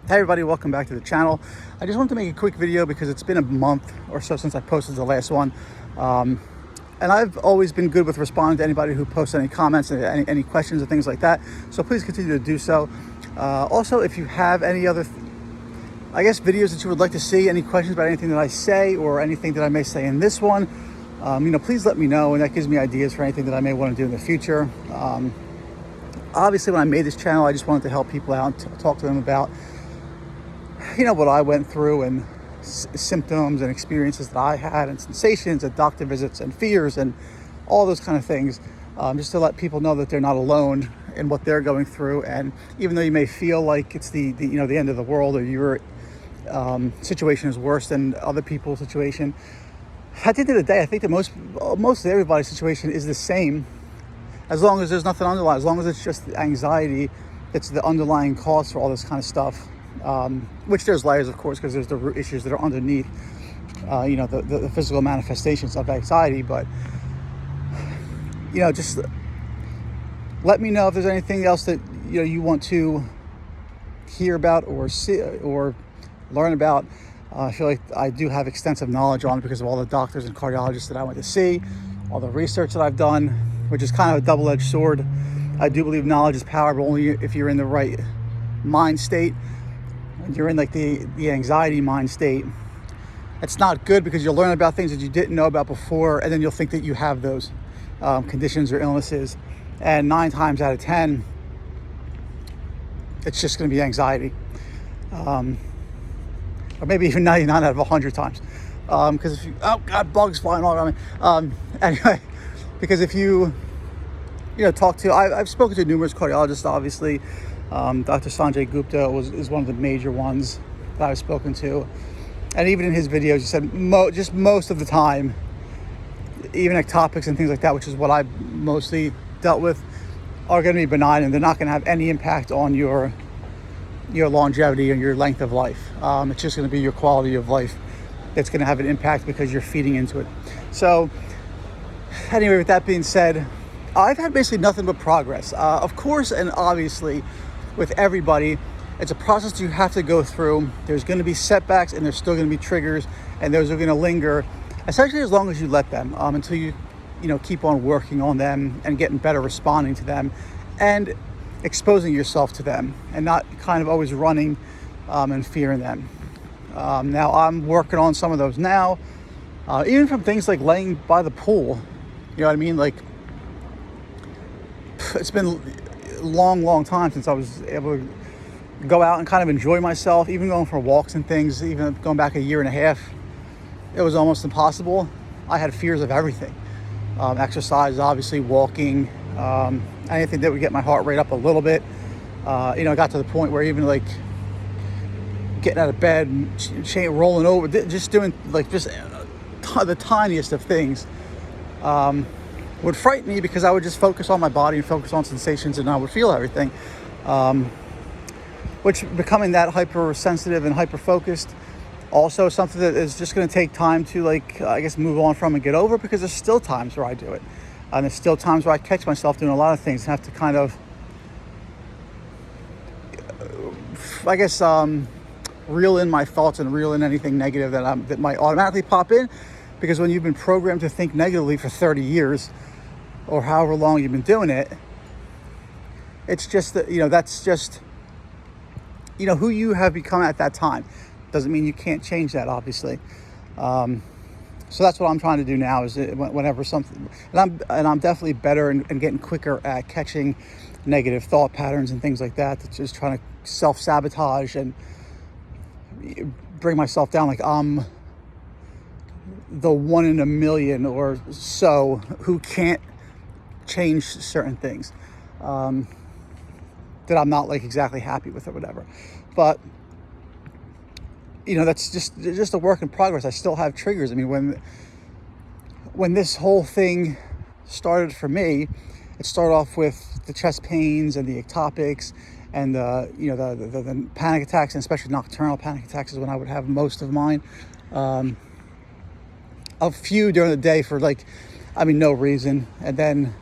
Hey everybody, welcome back to the channel. I just wanted to make a quick video because it's been a month or so since I posted the last one. And I've always been good with responding to anybody who posts any comments and any questions and things like that. So please continue to do so. Also, if you have any other, videos that you would like to see, any questions about anything that I say or anything that I may say in this one, please let me know, and that gives me ideas for anything that I may want to do in the future. Obviously, when I made this channel, I just wanted to help people out and talk to them about what I went through and symptoms and experiences that I had and sensations and doctor visits and fears and all those kind of things, just to let people know that they're not alone in what they're going through. And even though you may feel like it's the end of the world, or your situation is worse than other people's situation, at the end of the day, I think that most of everybody's situation is the same, as long as there's nothing underlying, as long as it's just anxiety that's the underlying cause for all this kind of stuff. Which there's layers, of course, because there's the root issues that are underneath, the physical manifestations of anxiety. But, just let me know if there's anything else that, you want to hear about or see or learn about. I feel like I do have extensive knowledge on it because of all the doctors and cardiologists that I went to see, all the research that I've done, which is kind of a double-edged sword. I do believe knowledge is power, but only if you're in the right mind state. You're in like the anxiety mind state. It's not good because you'll learn about things that you didn't know about before, and then you'll think that you have those conditions or illnesses. And 9 times out of 10, it's just going to be anxiety. Or maybe even 99 out of 100 times. Because if you, oh God, bugs flying all around me. Anyway, because if you, talk to, I've spoken to numerous cardiologists, obviously. Dr. Sanjay Gupta is one of the major ones that I've spoken to. And even in his videos, he said just most of the time, even ectopics and things like that, which is what I mostly dealt with, are going to be benign, and they're not going to have any impact on your longevity and your length of life. It's just going to be your quality of life that's going to have an impact because you're feeding into it. So anyway, with that being said, I've had basically nothing but progress. Of course, and obviously, with everybody, it's a process you have to go through. There's going to be setbacks, and there's still going to be triggers, and those are going to linger, essentially as long as you let them, until you keep on working on them and getting better responding to them and exposing yourself to them, and not kind of always running and fearing them. Now I'm working on some of those now, even from things like laying by the pool. You know what I mean? Like, it's been a long time since I was able to go out and kind of enjoy myself, even going for walks and things. Even going back a year and a half, it was almost impossible. I had fears of everything. Exercise, obviously, walking, anything that would get my heart rate up a little bit. I got to the point where even like getting out of bed, rolling over, just doing like the tiniest of things would frighten me, because I would just focus on my body and focus on sensations, and I would feel everything. Which, becoming that hypersensitive and hyper-focused, also something that is just going to take time to move on from and get over, because there's still times where I do it. And there's still times where I catch myself doing a lot of things and have to kind of, reel in my thoughts and reel in anything negative that might automatically pop in. Because when you've been programmed to think negatively for 30 years, or however long you've been doing it, it's just that, that's just, who you have become at that time. Doesn't mean you can't change that, obviously. So that's what I'm trying to do now, is whenever something, and I'm definitely better and getting quicker at catching negative thought patterns and things like that. That's just trying to self-sabotage and bring myself down, like I'm the 1 in a million or so who can't change certain things, that I'm not exactly happy with or whatever. But that's just a work in progress. I still have triggers. I mean, when this whole thing started for me, it started off with the chest pains and the ectopics and the panic attacks, and especially nocturnal panic attacks is when I would have most of mine. A few during the day for no reason, and then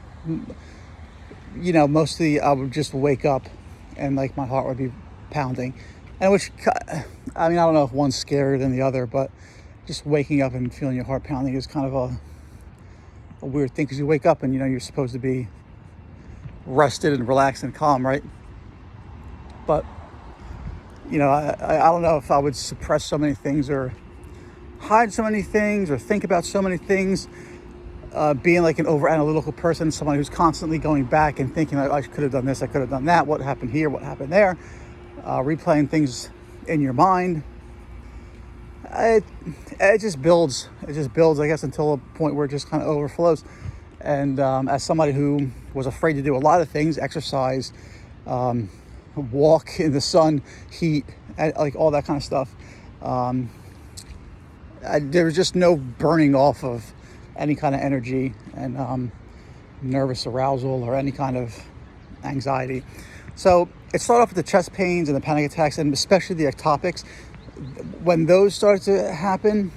mostly I would just wake up and my heart would be pounding, And which, I mean, I don't know if one's scarier than the other, but just waking up and feeling your heart pounding is kind of a weird thing, because you wake up and you're supposed to be rested and relaxed and calm, right? But I don't know if I would suppress so many things or hide so many things or think about so many things, being like an over analytical person, someone who's constantly going back and thinking, I could have done this, I could have done that, what happened here, what happened there, replaying things in your mind. It just builds, I guess, until a point where it just kind of overflows. And as somebody who was afraid to do a lot of things, exercise, walk in the sun, heat, like all that kind of stuff, there was just no burning off of any kind of energy and nervous arousal or any kind of anxiety. So it started off with the chest pains and the panic attacks, and especially the ectopics. When those started to happen,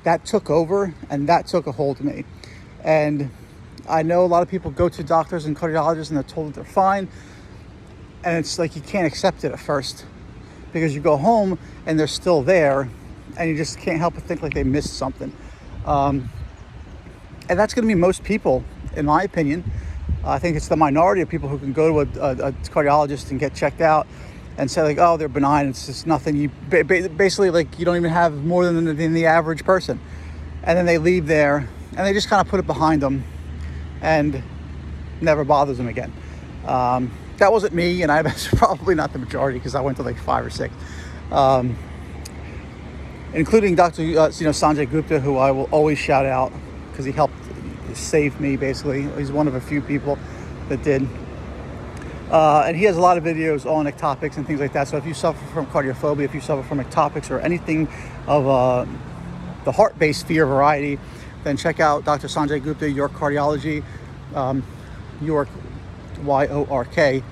that took over and that took a hold of me. And I know a lot of people go to doctors and cardiologists and they're told that they're fine. And it's like you can't accept it at first, because you go home and they're still there and you just can't help but think like they missed something. And that's going to be most people, in my opinion. I think it's the minority of people who can go to a cardiologist and get checked out and say like, oh, they're benign, it's just nothing. You basically, like, you don't even have more than the average person. And then they leave there and they just kind of put it behind them and never bothers them again. That wasn't me, and that's probably not the majority, because I went to like 5 or 6, including Dr. Sanjay Gupta, who I will always shout out because he helped save me. Basically, he's one of a few people that did, and he has a lot of videos on ectopics and things like that. So if you suffer from cardiophobia, if you suffer from ectopics or anything of the heart-based fear variety, then check out Dr. Sanjay Gupta, York Cardiology, York, YORK,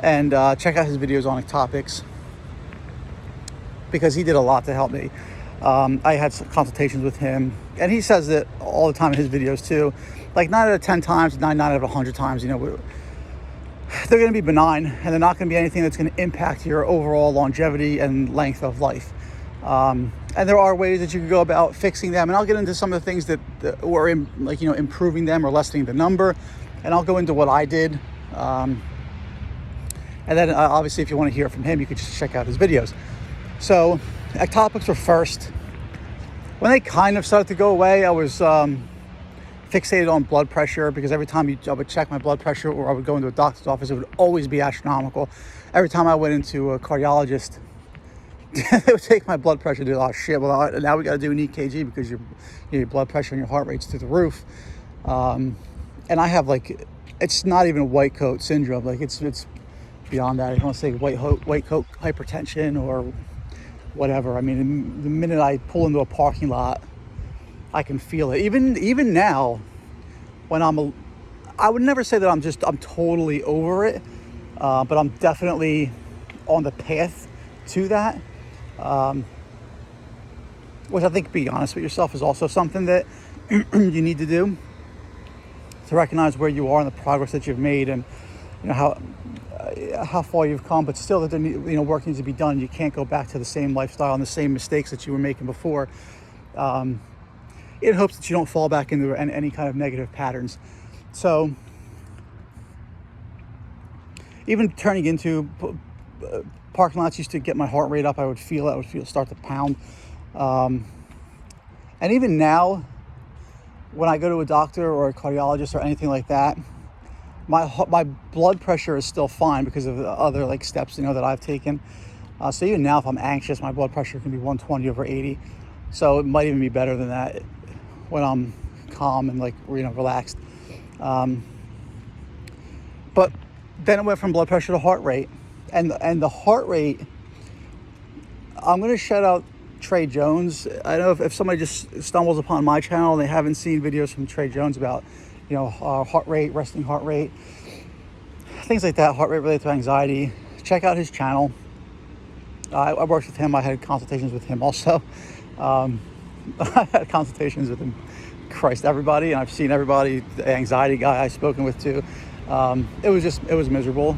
and check out his videos on ectopics, because he did a lot to help me. I had some consultations with him, and he says that all the time in his videos too, like 9 out of 10 times, 9 out of 100 times, they're going to be benign, and they're not going to be anything that's going to impact your overall longevity and length of life. And there are ways that you can go about fixing them, and I'll get into some of the things that were improving them or lessening the number, and I'll go into what I did. And then obviously, if you want to hear from him, you could just check out his videos. So ectopics were first. When they kind of started to go away, I was fixated on blood pressure, because every time I would check my blood pressure or I would go into a doctor's office, it would always be astronomical. Every time I went into a cardiologist, they would take my blood pressure and do, oh shit, well now we got to do an EKG because your blood pressure and your heart rate's through the roof. And I have it's not even white coat syndrome. Like it's beyond that. I don't want to say white coat hypertension or whatever. I mean, the minute I pull into a parking lot, I can feel it. Even now, when I would never say that I'm totally over it, but I'm definitely on the path to that. Which I think, be honest with yourself, is also something that you need to do, to recognize where you are and the progress that you've made, and how far you've come, but still that there work needs to be done. You can't go back to the same lifestyle and the same mistakes that you were making before, in hopes that you don't fall back into any kind of negative patterns. So even turning into parking lots used to get my heart rate up. I would feel it start to pound, and even now, when I go to a doctor or a cardiologist or anything like that, my blood pressure is still fine because of the other steps that I've taken. So even now, if I'm anxious, my blood pressure can be 120/80. So it might even be better than that when I'm calm and relaxed. But then it went from blood pressure to heart rate, and the heart rate. I'm going to shout out Trey Jones. I know if somebody just stumbles upon my channel and they haven't seen videos from Trey Jones about heart rate, resting heart rate, things like that, heart rate related to anxiety, check out his channel. I worked with him. I had consultations with him also. I had consultations with him, everybody, and I've seen everybody, the anxiety guy I've spoken with too. It was miserable.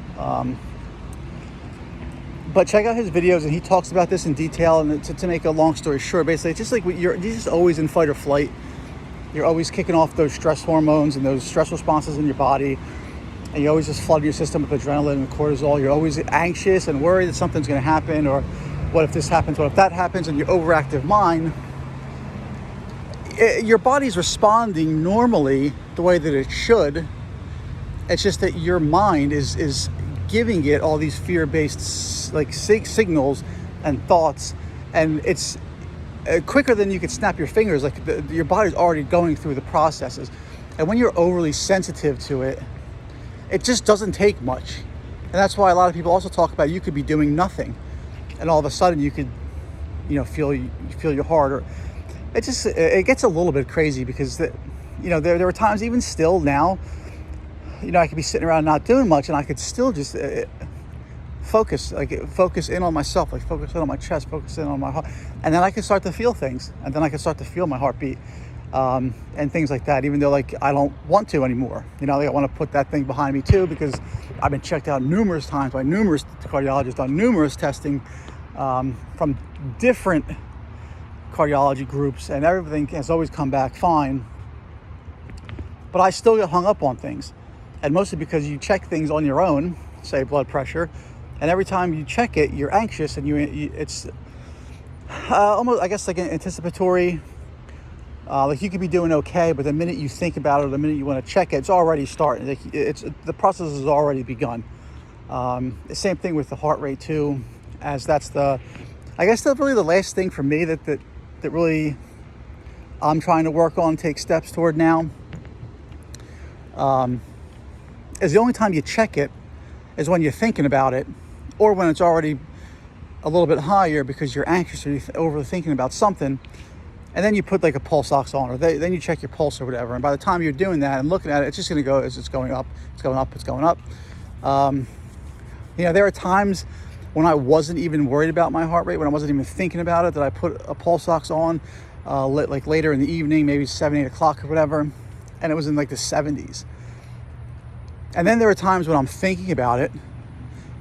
But check out his videos, and he talks about this in detail. And to make a long story short, basically, it's just like you're just always in fight or flight. You're always kicking off those stress hormones and those stress responses in your body. And you're always just flooding your system with adrenaline and cortisol. You're always anxious and worried that something's going to happen, or what if this happens, what if that happens, and your overactive mind. Your body's responding normally the way that it should. It's just that your mind is giving it all these fear-based like signals and thoughts, and it's quicker than you could snap your fingers. Like your body's already going through the processes, and when you're overly sensitive to it, it just doesn't take much. And that's why a lot of people also talk about you could be doing nothing, and all of a sudden you could, feel your heart. Or it gets a little bit crazy, because there are times, even still now, I could be sitting around not doing much, and I could still just focus in on myself, like focus in on my chest, focus in on my heart, and then I can start to feel things, and then I can start to feel my heartbeat, and things like that. Even though I don't want to anymore, I want to put that thing behind me too, because I've been checked out numerous times by numerous cardiologists on numerous testing from different cardiology groups, and everything has always come back fine. But I still get hung up on things. And mostly because you check things on your own, say blood pressure, and every time you check it, you're anxious, and it's almost, I guess, like an anticipatory. Like you could be doing okay, but the minute you think about it, the minute you want to check it, it's already starting. The process has already begun. The same thing with the heart rate too, as that's really the last thing for me that really I'm trying to work on, take steps toward now. Is the only time you check it is when you're thinking about it, or when it's already a little bit higher because you're anxious or you're overthinking about something, and then you put like a pulse ox on, or then you check your pulse or whatever, and by the time you're doing that and looking at it, it's just going to go, it's going up, it's going up, it's going up. There are times when I wasn't even worried about my heart rate, when I wasn't even thinking about it, that I put a pulse ox on like later in the evening, maybe 7, 8 o'clock or whatever, and it was in like the 70s. And then there are times when I'm thinking about it,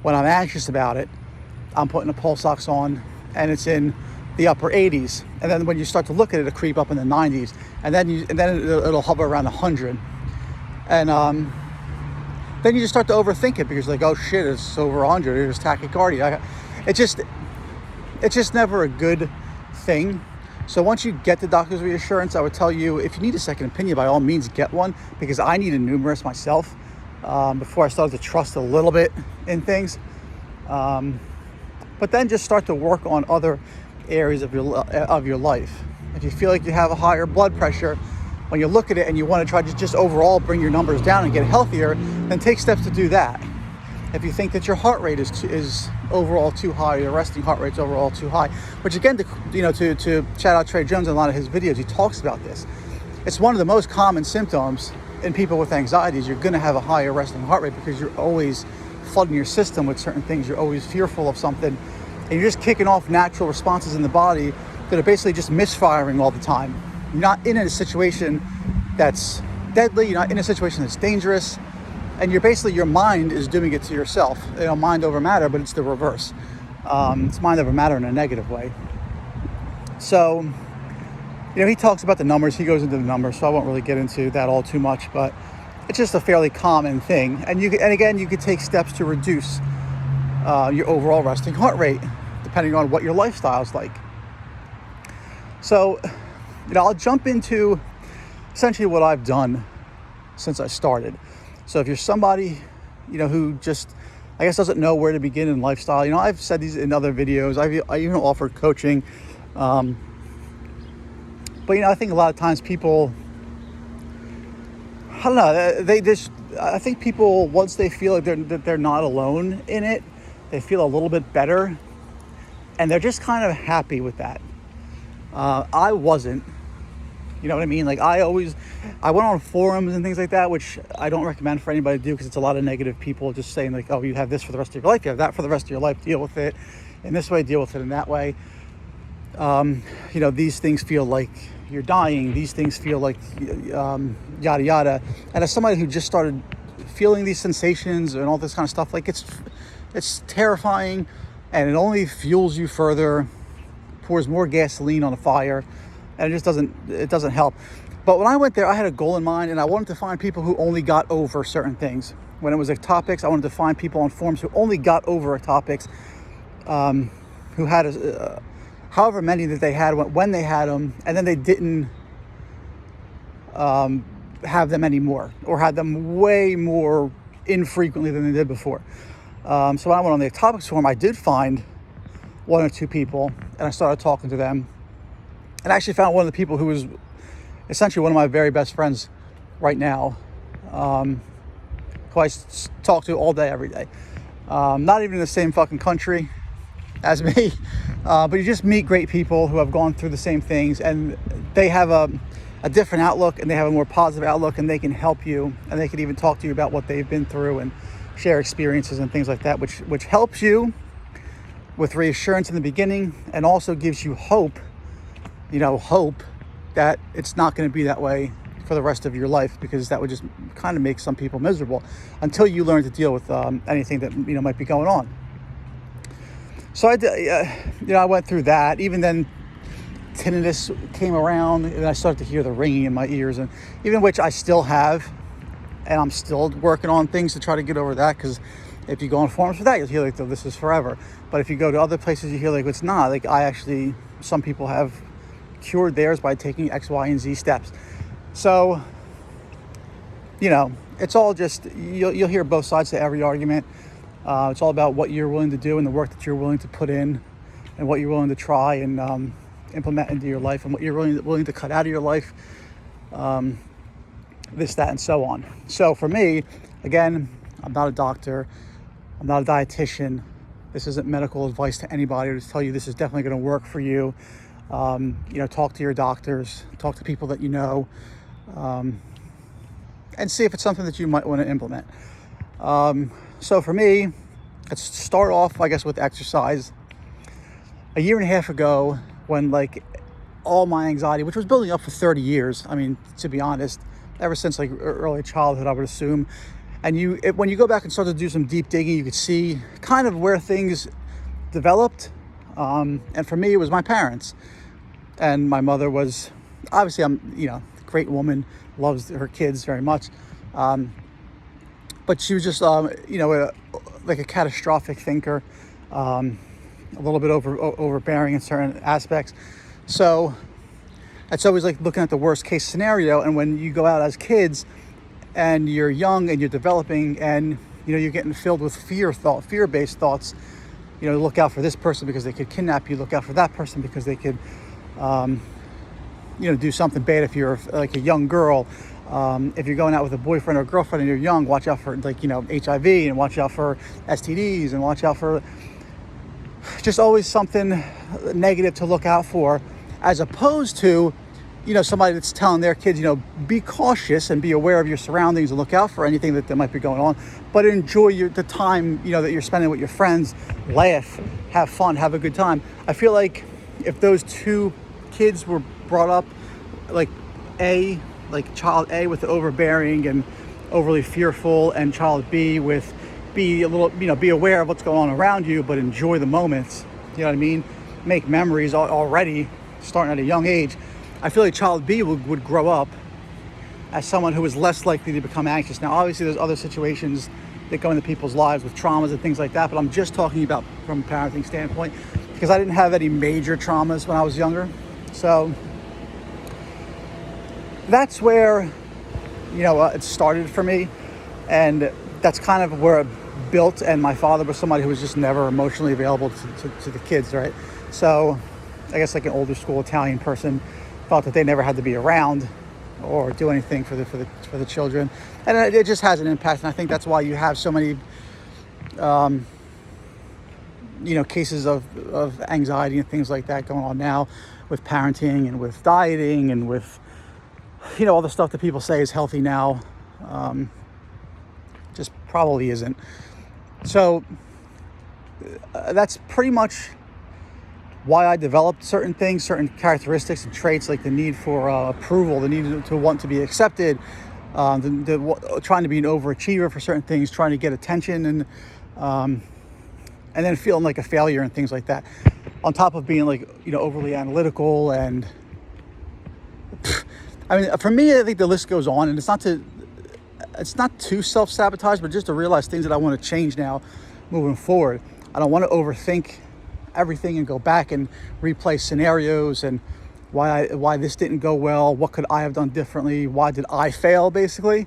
when I'm anxious about it, I'm putting a pulse ox on, and it's in the upper 80s. And then when you start to look at it, it'll creep up in the 90s, and then it'll hover around 100. And then you just start to overthink it, because you're like, oh shit, it's over 100. It's tachycardia. It's just never a good thing. So once you get the doctor's reassurance, I would tell you, if you need a second opinion, by all means get one, because I needed numerous myself. Before I started to trust a little bit in things. But then just start to work on other areas of your life. If you feel like you have a higher blood pressure, when you look at it and you want to try to just overall bring your numbers down and get healthier, then take steps to do that. If you think that your heart rate is overall too high, your resting heart rate's overall too high, which again, to shout out Trey Jones in a lot of his videos, he talks about this. It's one of the most common symptoms in people with anxieties. You're going to have a higher resting heart rate, because you're always flooding your system with certain things. You're always fearful of something, and you're just kicking off natural responses in the body that are basically just misfiring all the time. You're not in a situation that's deadly. You're not in a situation that's dangerous, and your mind is doing it to yourself. Mind over matter, but it's the reverse. It's mind over matter in a negative way. So he talks about the numbers. He goes into the numbers, so I won't really get into that all too much, but it's just a fairly common thing. And again, you could take steps to reduce your overall resting heart rate, depending on what your lifestyle is like. So, I'll jump into essentially what I've done since I started. So if you're somebody, who just, I guess, doesn't know where to begin in lifestyle, I've said these in other videos. I even offered coaching. But, I think a lot of times people, I don't know, I think people, once they feel like they're not alone in it, they feel a little bit better, and they're just kind of happy with that. I wasn't, you know what I mean? Like I went on forums and things like that, which I don't recommend for anybody to do, because it's a lot of negative people just saying like, oh, you have this for the rest of your life, you have that for the rest of your life, deal with it in this way, deal with it in that way. These things feel like you're dying. These things feel like yada yada. And as somebody who just started feeling these sensations and all this kind of stuff, like it's terrifying. and it only fuels you further, pours more gasoline on the fire, and it doesn't help. But when I went there, I had a goal in mind, and I wanted to find people who only got over certain things. When it was like topics, I wanted to find people on forums who only got over topics, who had however many that they had when they had them, and then they didn't have them anymore, or had them way more infrequently than they did before. So when I went on the topics forum, I did find one or two people, and I started talking to them, and I actually found one of the people who was essentially one of my very best friends right now, who I talk to all day, every day. Not even in the same fucking country as me, but you just meet great people who have gone through the same things, and they have a different outlook, and they have a more positive outlook, and they can help you, and they can even talk to you about what they've been through and share experiences and things like that, which helps you with reassurance in the beginning, and also gives you hope that it's not going to be that way for the rest of your life, because that would just kind of make some people miserable until you learn to deal with anything that might be going on. So I went through that. Even then, tinnitus came around, and I started to hear the ringing in my ears, and even which I still have, and I'm still working on things to try to get over that, because if you go on forums for that, you'll hear like, this is forever. But if you go to other places, you hear like, it's not. Like, some people have cured theirs by taking X, Y, and Z steps. So, it's all just, you'll hear both sides to every argument. It's all about what you're willing to do and the work that you're willing to put in, and what you're willing to try and implement into your life, and what you're willing to cut out of your life, this, that, and so on. So for me, again, I'm not a doctor. I'm not a dietitian. This isn't medical advice to anybody to tell you this is definitely going to work for you. Talk to your doctors, talk to people that you know, and see if it's something that you might want to implement. So for me, let's start off, I guess, with exercise. A year and a half ago, when like all my anxiety, which was building up for 30 years, I mean, to be honest, ever since like early childhood, I would assume. And when you go back and start to do some deep digging, you could see kind of where things developed. And for me, it was my parents. And my mother was, obviously, a great woman, loves her kids very much. But she was just, like a catastrophic thinker, a little bit overbearing in certain aspects. So it's always like looking at the worst case scenario. And when you go out as kids and you're young and you're developing, and you're getting filled with fear-based thoughts, look out for this person because they could kidnap you, look out for that person because they could do something bad. If you're like a young girl, if you're going out with a boyfriend or girlfriend and you're young, watch out for HIV, and watch out for STDs, and watch out for just always something negative to look out for, as opposed to somebody that's telling their kids, be cautious and be aware of your surroundings and look out for anything that might be going on, but enjoy the time that you're spending with your friends, laugh, have fun, have a good time. I feel like if those two kids were brought up like child A with the overbearing and overly fearful, and child B with be aware of what's going on around you, but enjoy the moments, you know what I mean, make memories already starting at a young age, I feel like child B would grow up as someone who is less likely to become anxious. Now, obviously, there's other situations that go into people's lives with traumas and things like that, but I'm just talking about from a parenting standpoint, because I didn't have any major traumas when I was younger. So that's where, it started for me, and that's kind of where it built. And my father was somebody who was just never emotionally available to the kids, right? So I guess like an older school Italian person, thought that they never had to be around or do anything for the children, and it just has an impact. And I think that's why you have so many cases of anxiety and things like that going on now with parenting and with dieting and with all the stuff that people say is healthy now, just probably isn't. So that's pretty much why I developed certain things, certain characteristics and traits, like the need for approval, the need to want to be accepted, trying to be an overachiever for certain things, trying to get attention, and and then feeling like a failure and things like that, on top of being like, overly analytical. And I mean, for me, I think the list goes on, and it's not too self-sabotage, but just to realize things that I want to change now moving forward. I don't want to overthink everything and go back and replay scenarios and why this didn't go well, what could I have done differently, why did I fail, basically.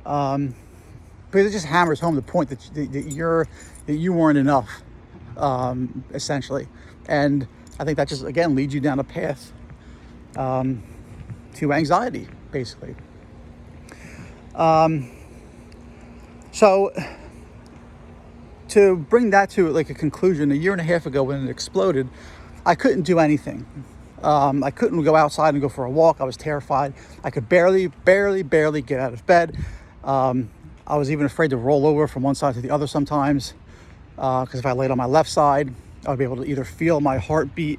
Because it just hammers home the point that you weren't enough, essentially. And I think that just, again, leads you down a path to anxiety, basically. So to bring that to like a conclusion, a year and a half ago when it exploded, I couldn't do anything. I couldn't go outside and go for a walk. I was terrified. I could barely get out of bed. I was even afraid to roll over from one side to the other sometimes, because if I laid on my left side, I would be able to either feel my heartbeat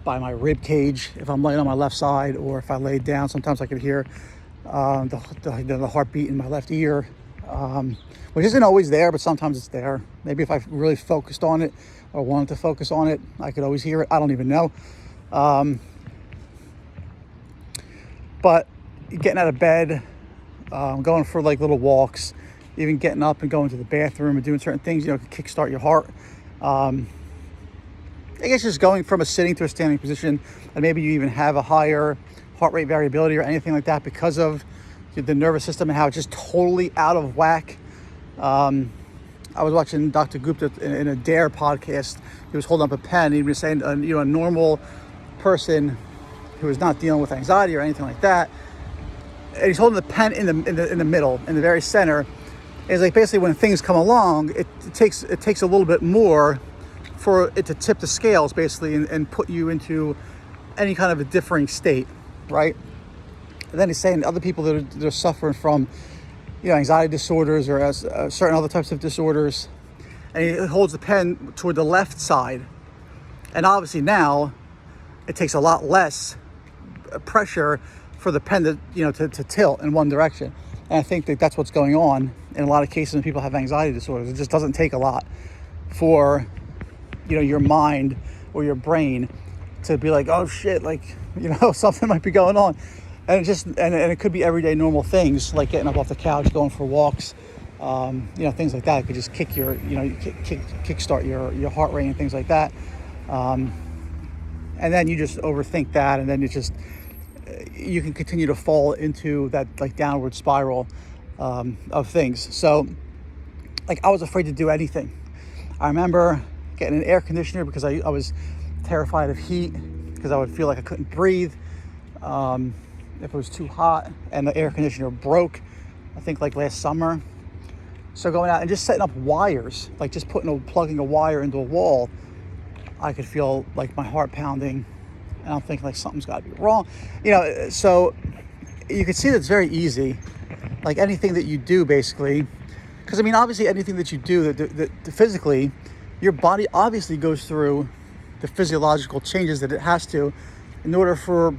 by my rib cage if I'm laying on my left side, or if I laid down, sometimes I could hear the heartbeat in my left ear, which isn't always there, but sometimes it's there. Maybe if I really focused on it or wanted to focus on it, I could always hear it. I don't even know. But getting out of bed, going for like little walks, even getting up and going to the bathroom and doing certain things, to kickstart your heart. I guess just going from a sitting to a standing position, and maybe you even have a higher heart rate variability or anything like that because of the nervous system and how it's just totally out of whack. I was watching Dr. Gupta in a DARE podcast. He was holding up a pen. He was saying, a normal person who is not dealing with anxiety or anything like that, and he's holding the pen in the middle, in the very center. It's like basically when things come along, it takes a little bit more for it to tip the scales, basically, and put you into any kind of a differing state, right? And then he's saying other people that are suffering from, anxiety disorders or certain other types of disorders, and he holds the pen toward the left side, and obviously now it takes a lot less pressure for the pen to tilt in one direction. And I think that's what's going on in a lot of cases when people have anxiety disorders. It just doesn't take a lot for your mind or your brain to be like, oh shit, like, something might be going on. And it could be everyday normal things like getting up off the couch, going for walks, things like that. It could just kick kickstart your heart rate and things like that. And then you just overthink that, and then you can continue to fall into that like downward spiral of things. So like I was afraid to do anything. I remember getting an air conditioner because I was terrified of heat, because I would feel like I couldn't breathe if it was too hot, and the air conditioner broke, I think like last summer. So going out and just setting up wires, like just plugging a wire into a wall, I could feel like my heart pounding, and I'm thinking like something's got to be wrong, so you can see that it's very easy, like anything that you do basically, because I mean obviously anything that you do that physically, your body obviously goes through the physiological changes that it has to in order for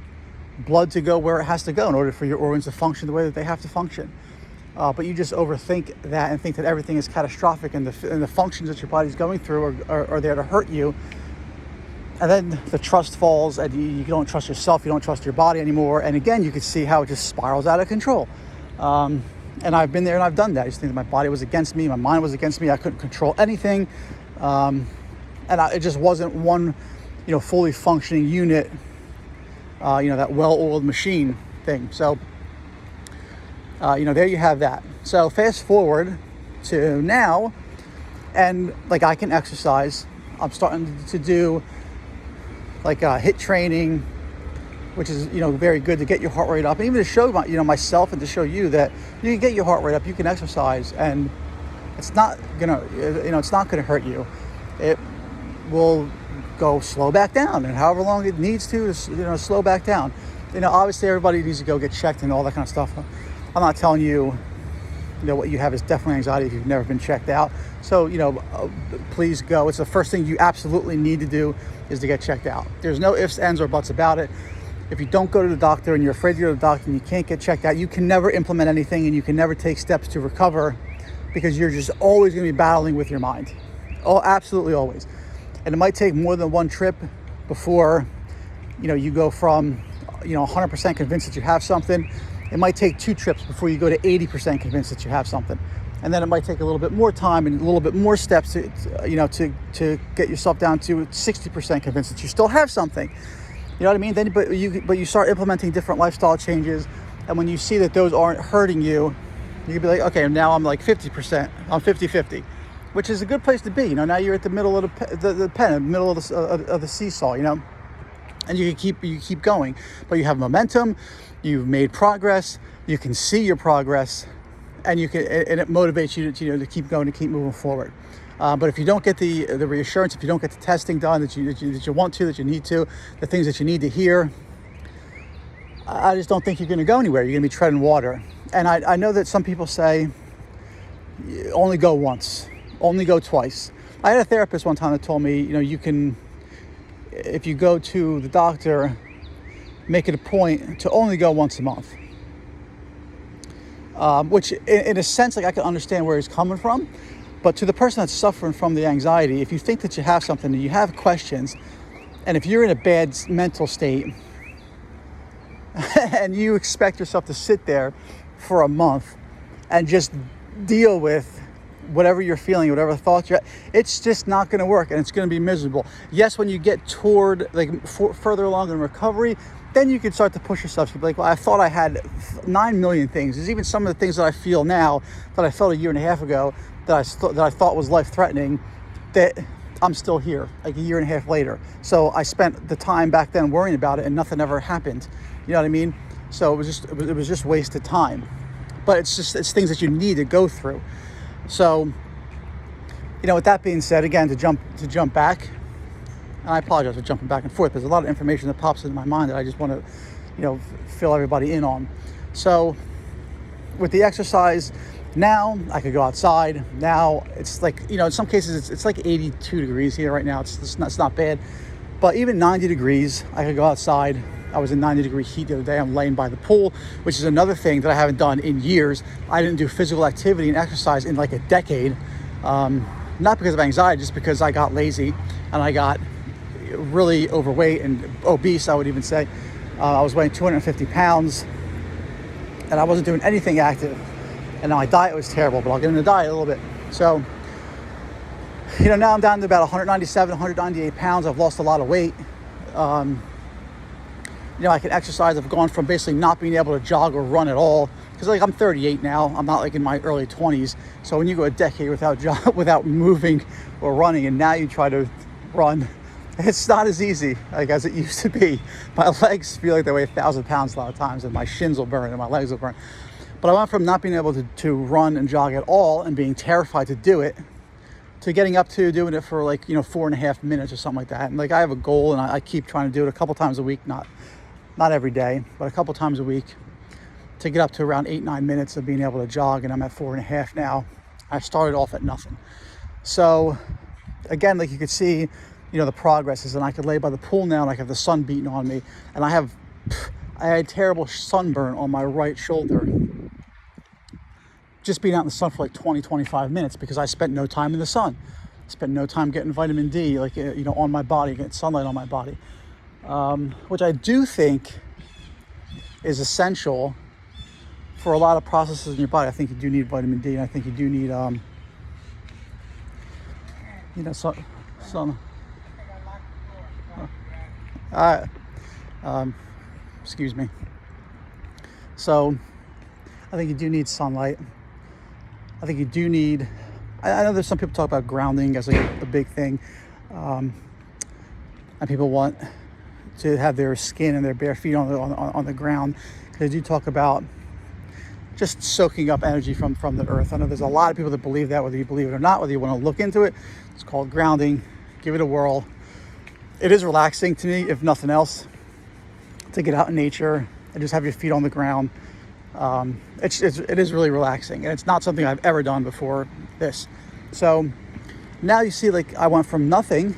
blood to go where it has to go, in order for your organs to function the way that they have to function. But you just overthink that and think that everything is catastrophic, and the functions that your body's going through are there to hurt you. And then the trust falls, and you don't trust yourself, you don't trust your body anymore. And again, you can see how it just spirals out of control. And I've been there and I've done that. I just think that my body was against me, my mind was against me, I couldn't control anything. It just wasn't one, fully functioning unit, that well-oiled machine thing. So, there you have that. So fast forward to now, and like I can exercise. I'm starting to do like HIIT training, which is, very good to get your heart rate up, and even to show myself and to show you that you can get your heart rate up, you can exercise, and it's not gonna, it's not gonna hurt you. It will go slow back down, and however long it needs to slow back down. Obviously everybody needs to go get checked and all that kind of stuff. I'm not telling you, what you have is definitely anxiety if you've never been checked out. So, please go. It's the first thing you absolutely need to do is to get checked out. There's no ifs, ands, or buts about it. If you don't go to the doctor and you're afraid to go to the doctor and you can't get checked out, you can never implement anything, and you can never take steps to recover, because you're just always going to be battling with your mind. Oh, absolutely always. And it might take more than one trip before, you go from, 100% convinced that you have something. It might take 2 trips before you go to 80% convinced that you have something. And then it might take a little bit more time and a little bit more steps to get yourself down to 60% convinced that you still have something. You know what I mean? Then, but you start implementing different lifestyle changes, and when you see that those aren't hurting you, you can be like, okay, now I'm like 50%, I'm 50-50, which is a good place to be. Now you're at the middle of the pen, the middle of the seesaw, and you keep going, but you have momentum, you've made progress, you can see your progress, and it motivates you to keep going, to keep moving forward. But if you don't get the reassurance, if you don't get the testing done that you want to, that you need to, the things that you need to hear, I just don't think you're going to go anywhere. You're going to be treading water. And I know that some people say, only go once, only go twice. I had a therapist one time that told me, you can, if you go to the doctor, make it a point to only go once a month. Which in a sense, like, I can understand where he's coming from. But to the person that's suffering from the anxiety, if you think that you have something and you have questions, and if you're in a bad mental state and you expect yourself to sit there for a month and just deal with whatever you're feeling, whatever thoughts it's just not going to work, and it's going to be miserable. Yes, when you get toward further along in recovery, then you can start to push yourself. You'll be like, well, I thought I had 9 million things. There's even some of the things that I feel now that I felt a year and a half ago that I thought was life-threatening, that I'm still here, like a year and a half later. So I spent the time back then worrying about it, and nothing ever happened. You know what I mean? So it was just wasted time. But it's things that you need to go through. So, with that being said, again, to jump back, and I apologize for jumping back and forth. There's a lot of information that pops into my mind that I just want to, fill everybody in on. So with the exercise, now I could go outside. Now it's like, in some cases it's like 82 degrees here right now. It's not bad. But even 90 degrees, I could go outside. I was in 90-degree heat the other day. I'm laying by the pool, which is another thing that I haven't done in years. I didn't do physical activity and exercise in like a decade. Not because of anxiety, just because I got lazy and I got really overweight and obese, I would even say. I was weighing 250 pounds and I wasn't doing anything active. And now my diet was terrible, but I'll get into the diet a little bit. So, now I'm down to about 197, 198 pounds. I've lost a lot of weight. I can exercise. I've gone from basically not being able to jog or run at all, because I'm 38 now. I'm not like in my early 20s. So when you go a decade without moving or running, and now you try to run, it's not as easy as it used to be. My legs feel like they weigh 1,000 pounds a lot of times, and my shins will burn and my legs will burn. But I went from not being able to run and jog at all and being terrified to do it, to getting up to doing it for 4.5 minutes or something like that. And I have a goal, and I keep trying to do it a couple times a week, not every day, but a couple times a week, to get up to around 8-9 minutes of being able to jog. And I'm at 4.5 now. I started off at nothing. So again, you could see, the progress is, and I could lay by the pool now and I have the sun beating on me, and I had terrible sunburn on my right shoulder, just being out in the sun for 20-25 minutes, because I spent no time in the sun. Spent no time getting vitamin D, on my body, getting sunlight on my body. Which I do think is essential for a lot of processes in your body. I think you do need vitamin D, and I think you do need, some. Excuse me. So, I think you do need sunlight. I think you do need. I know there's some people talk about grounding as a big thing, and people want to have their skin and their bare feet on the ground. They do talk about just soaking up energy from the earth. I know there's a lot of people that believe that, whether you believe it or not, whether you want to look into it. It's called grounding. Give it a whirl. It is relaxing to me, if nothing else, to get out in nature and just have your feet on the ground. It is really relaxing, and it's not something I've ever done before this. So now you see, I went from nothing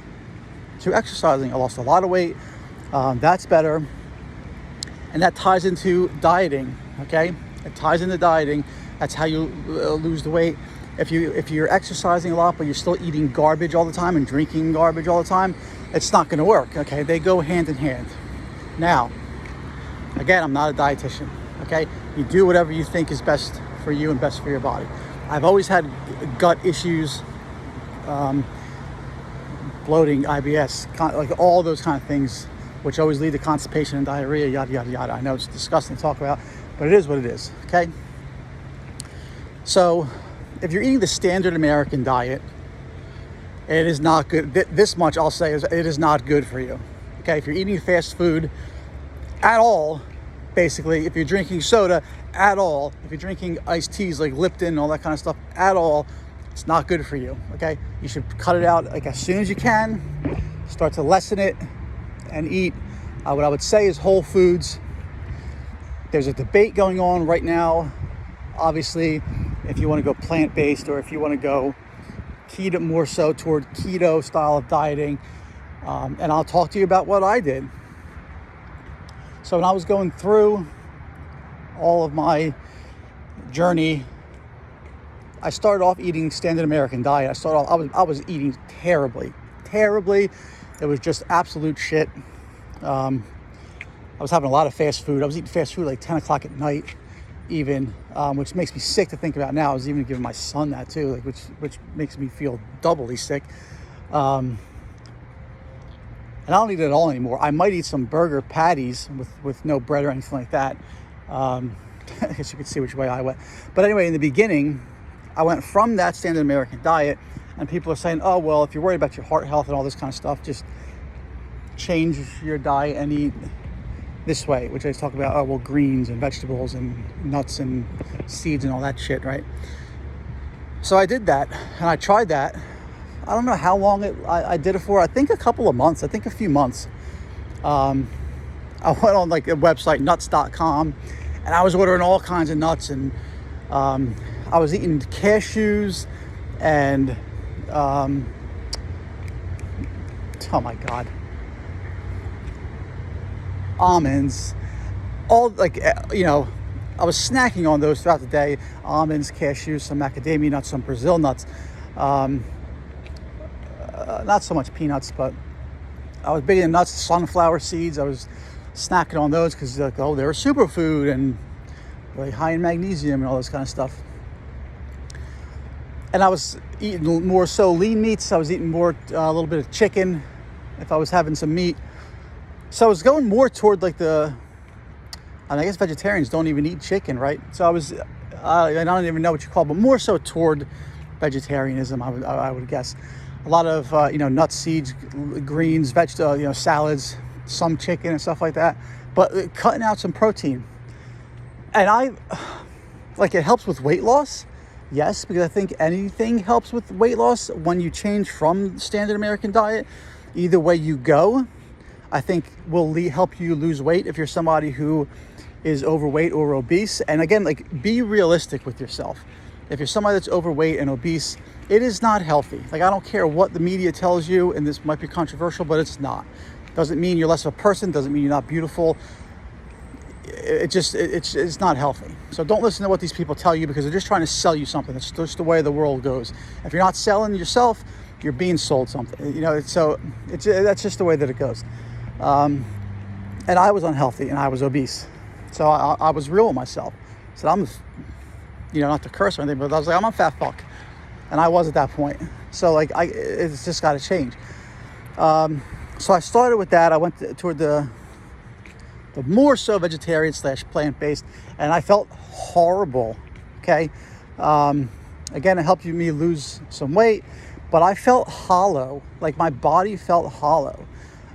to exercising. I lost a lot of weight. That's better. And that ties into dieting, okay? It ties into dieting. That's how you lose the weight. If you're exercising a lot, but you're still eating garbage all the time and drinking garbage all the time, it's not going to work. Okay, they go hand in hand. Now, again, I'm not a dietitian. Okay, you do whatever you think is best for you and best for your body. I've always had gut issues, bloating, IBS, like all those kind of things, which always lead to constipation and diarrhea, yada, yada, yada. I know it's disgusting to talk about, but it is what it is, okay? So if you're eating the standard American diet, it is not good. This much I'll say is it is not good for you, okay? If you're eating fast food at all, basically, if you're drinking soda at all, if you're drinking iced teas like Lipton and all that kind of stuff at all, it's not good for you, okay? You should cut it out like as soon as you can, start to lessen it and eat what I would say is whole foods. There's a debate going on right now, obviously, if you want to go plant-based or if you want to go keto, more so toward keto style of dieting. And I'll talk to you about what I did. So when I was going through all of my journey, I started off eating standard American diet. I was eating terribly. It was just absolute shit. I was having a lot of fast food. I was eating fast food like 10 o'clock at night even, which makes me sick to think about now. I was even giving my son that too, like which makes me feel doubly sick. And I don't eat it at all anymore. I might eat some burger patties with no bread or anything like that. I guess you could see which way I went. But anyway, in the beginning, I went from that standard American diet, and people are saying, oh, well, if you're worried about your heart health and all this kind of stuff, just change your diet and eat this way, which I talk about, oh, well, greens and vegetables and nuts and seeds and all that shit, right? So I did that, and I tried that. I don't know how long I did it for. I think a couple of months. I think a few months. I went on like a website, nuts.com, and I was ordering all kinds of nuts, and I was eating cashews and oh my God, almonds, all like, I was snacking on those throughout the day. Almonds, cashews, some macadamia nuts, some Brazil nuts. Not so much peanuts, but I was big into nuts, sunflower seeds. I was snacking on those because they're a superfood and really high in magnesium and all this kind of stuff. And I was eating more so lean meats. I was eating more, a little bit of chicken if I was having some meat. So I was going more toward like and I guess vegetarians don't even eat chicken, right? So I don't even know what you call it, but more so toward vegetarianism, I would guess. A lot of, nuts, seeds, greens, vegetables, salads, some chicken and stuff like that, but cutting out some protein. And it helps with weight loss. Yes, because I think anything helps with weight loss when you change from standard American diet. Either way you go, I think will help you lose weight if you're somebody who is overweight or obese. And again, be realistic with yourself. If you're somebody that's overweight and obese, it is not healthy. I don't care what the media tells you, and this might be controversial, but it's not. Doesn't mean you're less of a person, doesn't mean you're not beautiful. It's not healthy. So don't listen to what these people tell you because they're just trying to sell you something. That's just the way the world goes. If you're not selling yourself, you're being sold something. So that's just the way that it goes. And I was unhealthy and I was obese. So I was real with myself. So I'm, not to curse or anything, but I was like, I'm a fat fuck. And I was at that point. So it's just got to change. So I started with that. I went toward the more so vegetarian / plant-based, and I felt horrible. Okay. Again, it helped me lose some weight, but I felt hollow. Like my body felt hollow.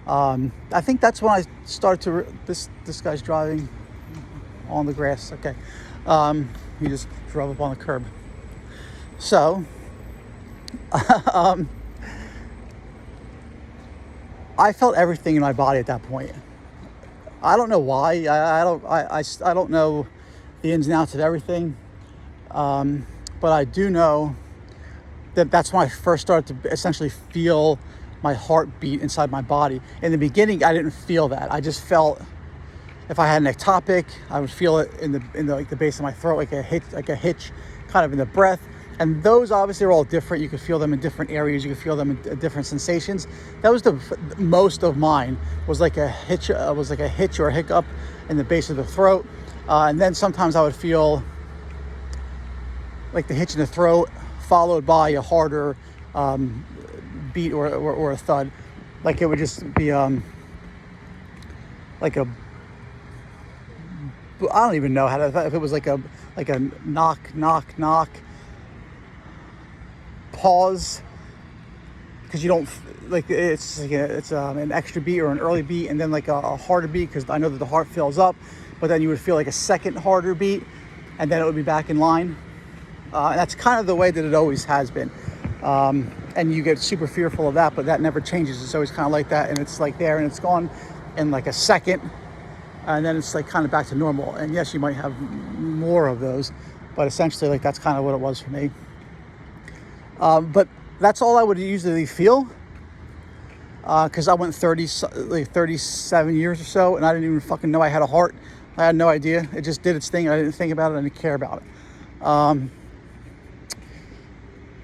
I think that's when I started to, this guy's driving on the grass. Okay. He just drove up on the curb. So, I felt everything in my body at that point. I don't know why. I don't know the ins and outs of everything. But I do know that's when I first started to essentially feel my heartbeat inside my body. In the beginning, I didn't feel that. I just felt if I had an ectopic, I would feel it in the base of my throat, like a hitch, kind of in the breath. And those obviously are all different. You could feel them in different areas. You could feel them in different sensations. That was the most of mine was like a hitch, or a hiccup in the base of the throat. And then sometimes I would feel like the hitch in the throat followed by a harder beat or a thud. Like it would just be like a, I don't even know how to, if it was like a knock, pause, because you don't, like it's like it's an extra beat or an early beat, and then like a harder beat, because I know that the heart fills up, but then you would feel like a second harder beat, and then it would be back in line. And that's kind of the way that it always has been. And you get super fearful of that, but that never changes. It's always kind of like that, and it's like there, and it's gone in like a second, and then it's like kind of back to normal. And yes, you might have more of those, but essentially like that's kind of what it was for me. But that's all I would usually feel, because I went 37 years or so, and I didn't even fucking know I had a heart. I had no idea. It just did its thing. I didn't think about it. I didn't care about it.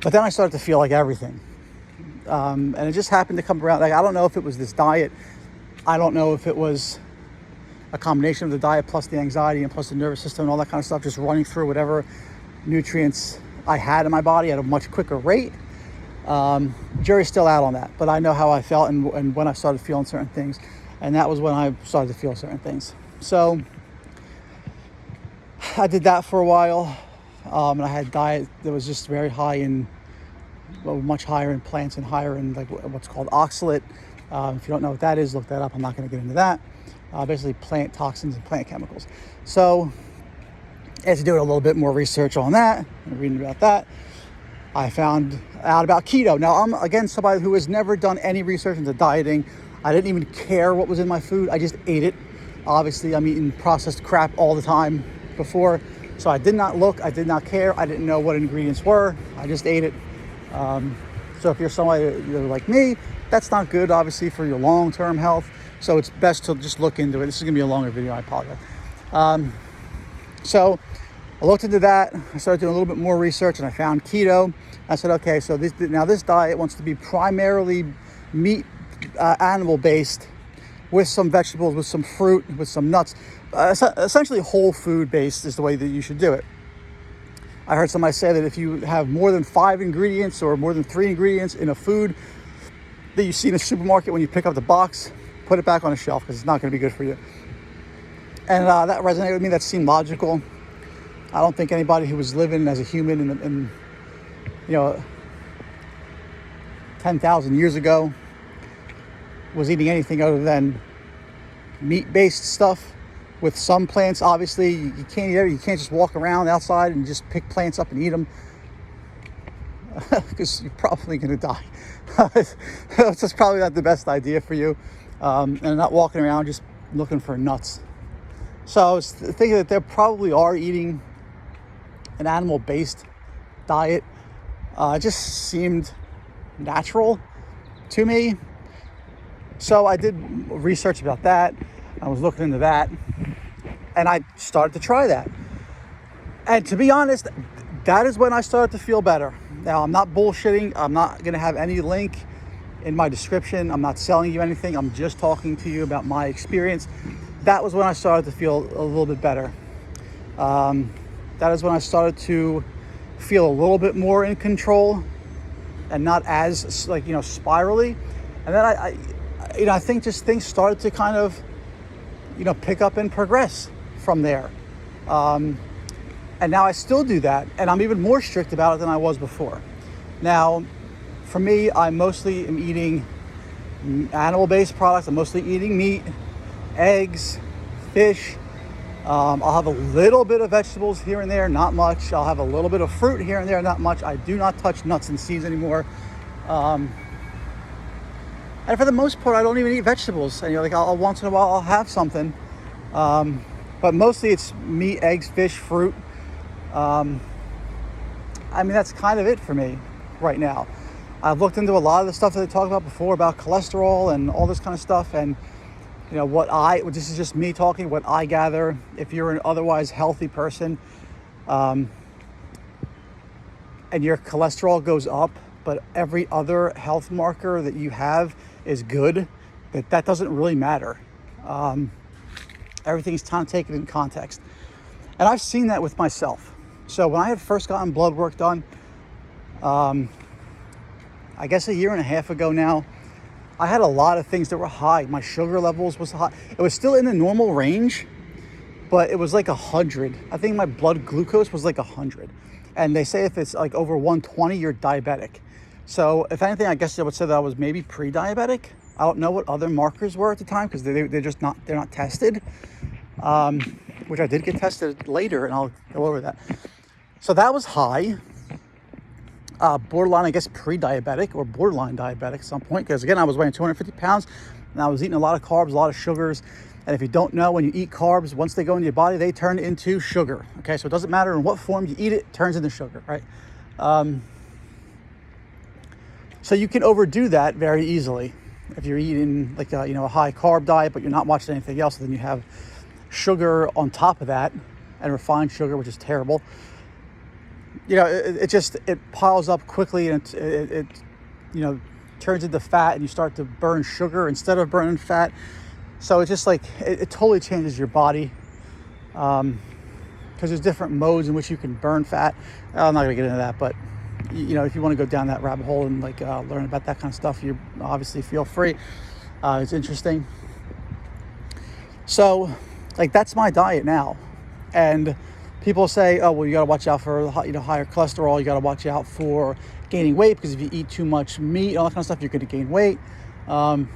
But then I started to feel like everything. And it just happened to come around. Like, I don't know if it was this diet. I don't know if it was a combination of the diet plus the anxiety and plus the nervous system and all that kind of stuff, just running through whatever nutrients I had in my body at a much quicker rate. Jury's still out on that, but I know how I felt and when I started feeling certain things. And that was when I started to feel certain things. So I did that for a while. And I had a diet that was just very high in, well, much higher in plants and higher in like what's called oxalate. If you don't know what that is, look that up. I'm not going to get into that. Basically plant toxins and plant chemicals. So as to do a little bit more research on that and reading about that, I found out about keto. Now I'm, again, somebody who has never done any research into dieting. I didn't even care what was in my food. I just ate it. Obviously I'm eating processed crap all the time before. So I did not look, I did not care. I didn't know what ingredients were. I just ate it. So if you're somebody like me, that's not good, obviously, for your long-term health. So it's best to just look into it. This is gonna be a longer video, I apologize. So I looked into that. I started doing a little bit more research, and I found keto. I said, okay, so this diet wants to be primarily meat, animal-based, with some vegetables, with some fruit, with some nuts. Essentially whole food based is the way that you should do it. I heard somebody say that if you have more than 5 ingredients or more than 3 ingredients in a food that you see in a supermarket, when you pick up the box, put it back on the shelf, because it's not going to be good for you. And that resonated with me. That seemed logical. I don't think anybody who was living as a human in 10,000 years ago was eating anything other than meat-based stuff with some plants. Obviously, you can't eat it. You can't just walk around outside and just pick plants up and eat them, because you're probably going to die. That's probably not the best idea for you, and not walking around just looking for nuts. So I was thinking that they probably are eating an animal-based diet. It just seemed natural to me. So I did research about that. I was looking into that, and I started to try that. And to be honest, that is when I started to feel better. Now, I'm not bullshitting. I'm not going to have any link in my description. I'm not selling you anything. I'm just talking to you about my experience. That was when I started to feel a little bit better. That is when I started to feel a little bit more in control and not as spirally. And then I think just things started to kind of, pick up and progress from there. And now I still do that, and I'm even more strict about it than I was before. Now, for me, I mostly am eating animal-based products. I'm mostly eating meat, eggs, fish. I'll have a little bit of vegetables here and there, not much. I'll have a little bit of fruit here and there, not much. I do not touch nuts and seeds anymore. And for the most part, I don't even eat vegetables. And I'll once in a while I'll have something, but mostly it's meat, eggs, fish, fruit. That's kind of it for me right now. I've looked into a lot of the stuff that they talked about before about cholesterol and all this kind of stuff, and this is just me talking, what I gather. If you're an otherwise healthy person, and your cholesterol goes up, but every other health marker that you have is good, that doesn't really matter. Everything's kind of taken in context. And I've seen that with myself. So when I had first gotten blood work done, I guess a year and a half ago now, I had a lot of things that were high. My sugar levels was high. It was still in the normal range, but it was like 100. I think my blood glucose was like 100. And they say if it's like over 120, you're diabetic. So if anything, I guess I would say that I was maybe pre-diabetic. I don't know what other markers were at the time because they're just not, they're not tested. Which I did get tested later, and I'll go over that. So that was high. Borderline, I guess, pre-diabetic or borderline diabetic at some point, because again, I was weighing 250 pounds and I was eating a lot of carbs, a lot of sugars. And if you don't know, when you eat carbs, once they go into your body, they turn into sugar. Okay, so it doesn't matter in what form you eat it, it turns into sugar, right? So you can overdo that very easily. If you're eating like a high carb diet, but you're not watching anything else, then you have sugar on top of that, and refined sugar, which is terrible. It piles up quickly, and it turns into fat, and you start to burn sugar instead of burning fat. So it's just like it totally changes your body, because there's different modes in which you can burn fat. I'm not gonna get into that, but if you want to go down that rabbit hole and learn about that kind of stuff, you obviously feel free. It's interesting. So that's my diet now. And people say, oh, well, you got to watch out for higher cholesterol. You got to watch out for gaining weight, because if you eat too much meat, all that kind of stuff, you're going to gain weight. And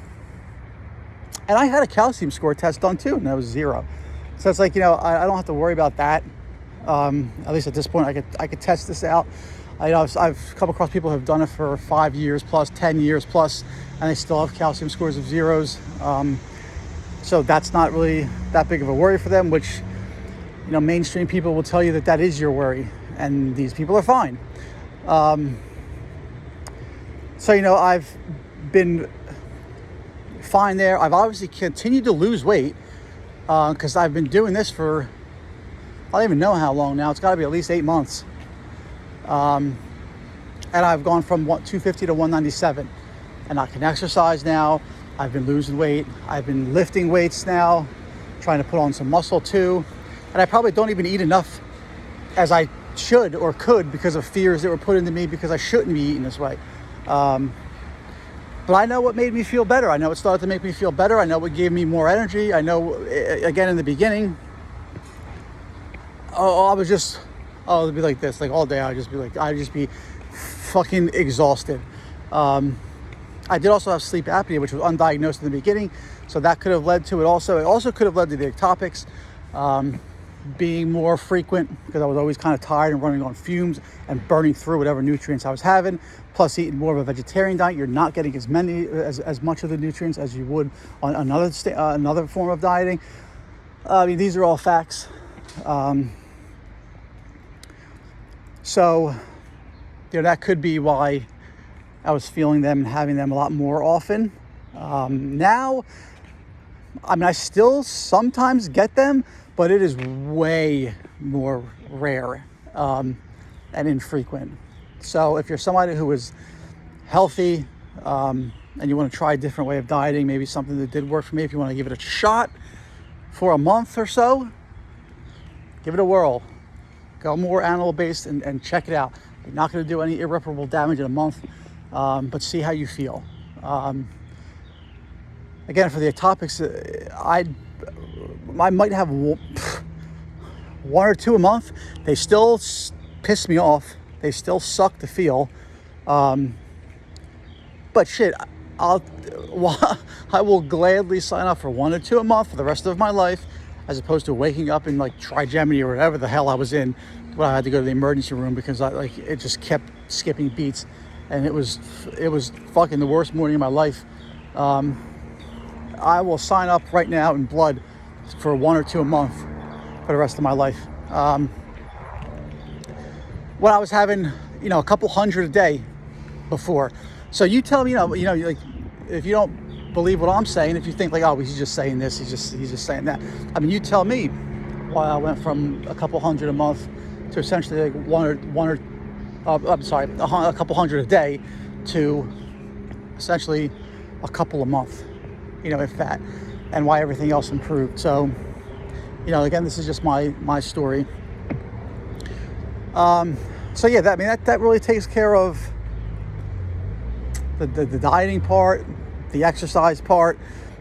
I had a calcium score test done too, and that was 0. So it's I don't have to worry about that. At least at this point, I could test this out. I've come across people who have done it for 5 years plus, 10 years plus, and they still have calcium scores of 0s. So that's not really that big of a worry for them, which, mainstream people will tell you that is your worry, and these people are fine. So, I've been fine there. I've obviously continued to lose weight, because I've been doing this for, I don't even know how long now. It's got to be at least 8 months. And I've gone from 250 to 197, and I can exercise now. I've been losing weight. I've been lifting weights now, trying to put on some muscle too. And I probably don't even eat enough as I should or could, because of fears that were put into me, because I shouldn't be eating this way. But I know what made me feel better. I know what started to make me feel better. I know what gave me more energy. I know, again, in the beginning, it'd be like this, all day. I'd just be fucking exhausted. I did also have sleep apnea, which was undiagnosed in the beginning, so that could have led to it also. It also could have led to the ectopics being more frequent, because I was always kind of tired and running on fumes and burning through whatever nutrients I was having. Plus, eating more of a vegetarian diet, you're not getting as much of the nutrients as you would on another form of dieting. These are all facts. So, that could be why I was feeling them and having them a lot more often. Now, I still sometimes get them, but it is way more rare and infrequent. So if you're somebody who is healthy and you want to try a different way of dieting, maybe something that did work for me, if you want to give it a shot for a month or so, give it a whirl. Go more animal-based and check it out. You're not going to do any irreparable damage in a month, but see how you feel. Again, for the ectopics, I might have one or two a month. They still piss me off. They still suck to feel. But shit, I will gladly sign up for 1 or 2 a month for the rest of my life, as opposed to waking up in trigeminy or whatever the hell I was in when I had to go to the emergency room, because it just kept skipping beats, and it was fucking the worst morning of my life. I will sign up right now in blood for 1 or 2 a month for the rest of my life. When I was having, a couple hundred a day before. So you tell me, if you don't believe what I'm saying, if you think he's just saying this, he's just saying that. You tell me why I went from a couple hundred a month to essentially 1 or I'm sorry, a couple hundred a day to essentially a couple a month, if that, and why everything else improved. So, again, this is just my story. So yeah, that really takes care of the dieting part, the exercise part,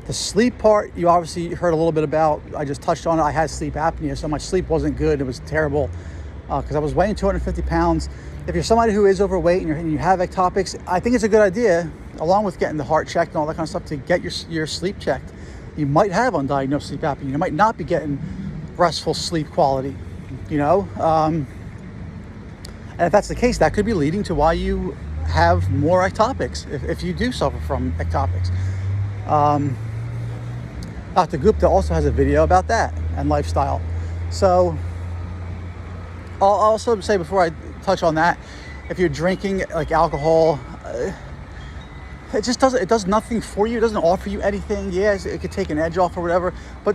the sleep part. You obviously heard a little bit about. I just touched on it. I had sleep apnea, so my sleep wasn't good. It was terrible because I was weighing 250 pounds. If you're somebody who is overweight and you have ectopics, I think it's a good idea, along with getting the heart checked and all that kind of stuff, to get your sleep checked. You might have undiagnosed sleep apnea. You might not be getting restful sleep quality, and if that's the case, that could be leading to why you have more ectopics, if you do suffer from ectopics. Dr. Gupta also has a video about that and lifestyle. So I'll also say, before I touch on that, if you're drinking like alcohol, it does nothing for you. It doesn't offer you anything. Yes, it could take an edge off or whatever, but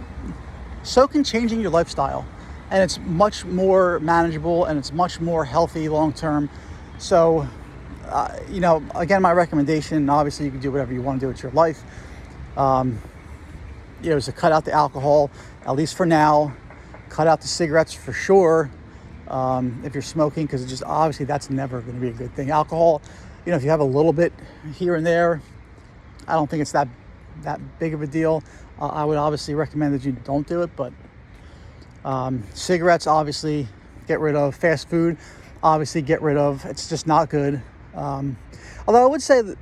so can changing your lifestyle. And it's much more manageable and it's much more healthy long term. So, again, my recommendation, obviously you can do whatever you want to do with your life, is to cut out the alcohol, at least for now. Cut out the cigarettes for sure, if you're smoking, because just obviously that's never going to be a good thing. Alcohol, if you have a little bit here and there, I don't think it's that big of a deal. I would obviously recommend that you don't do it, but cigarettes, obviously, get rid of. Fast food, obviously, get rid of. It's just not good. Although I would say that,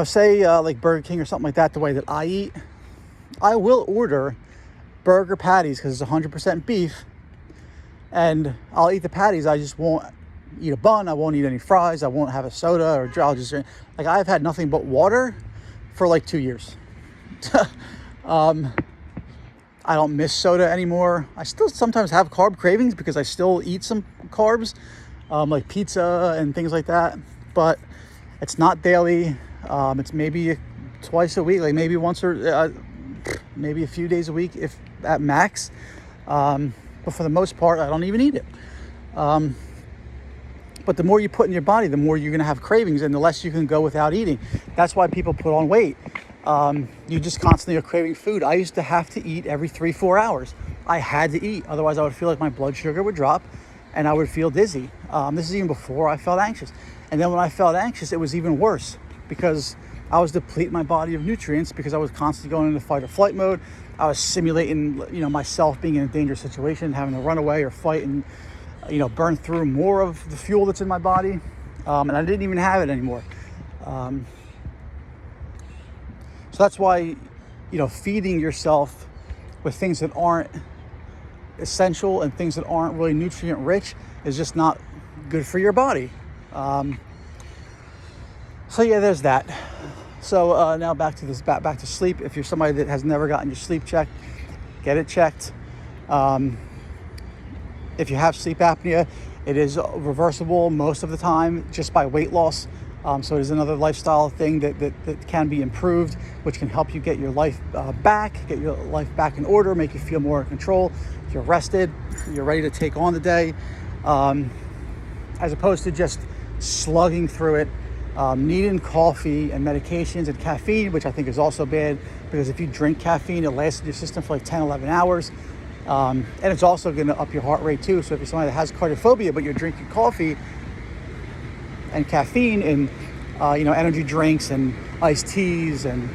say like Burger King or something like that, the way that I eat, I will order burger patties because it's 100% beef, and I'll eat the patties. I just won't eat a bun. I won't eat any fries. I won't have a soda, or I'll just, like, I've had nothing but water for like 2 years. I don't miss soda anymore. I still sometimes have carb cravings because I still eat some carbs, like pizza and things like that, but it's not daily. It's maybe twice a week, like maybe once or maybe a few days a week, if at max. But for the most part, I don't even eat it. But the more you put in your body, the more you're going to have cravings, and the less you can go without eating. That's why people put on weight. You just constantly are craving food. I used to have to eat every 3-4 hours. I had to eat. Otherwise, I would feel like my blood sugar would drop and I would feel dizzy. This is even before I felt anxious. And then when I felt anxious, it was even worse because I was depleting my body of nutrients because I was constantly going into fight or flight mode. I was simulating, myself being in a dangerous situation, having to run away or fight and, burn through more of the fuel that's in my body. And I didn't even have it anymore. So that's why, feeding yourself with things that aren't essential and things that aren't really nutrient rich is just not good for your body. So yeah, there's that. So now back to sleep. If you're somebody that has never gotten your sleep checked, get it checked. If you have sleep apnea, it is reversible most of the time just by weight loss. So it is another lifestyle thing that can be improved, which can help you get your life back in order, make you feel more in control. You're rested, you're ready to take on the day, as opposed to just slugging through it, needing coffee and medications and caffeine, which I think is also bad, because if you drink caffeine, it lasts in your system for like 10, 11 hours. And it's also going to up your heart rate too. So if you're somebody that has cardiophobia, but you're drinking coffee and caffeine and energy drinks and iced teas and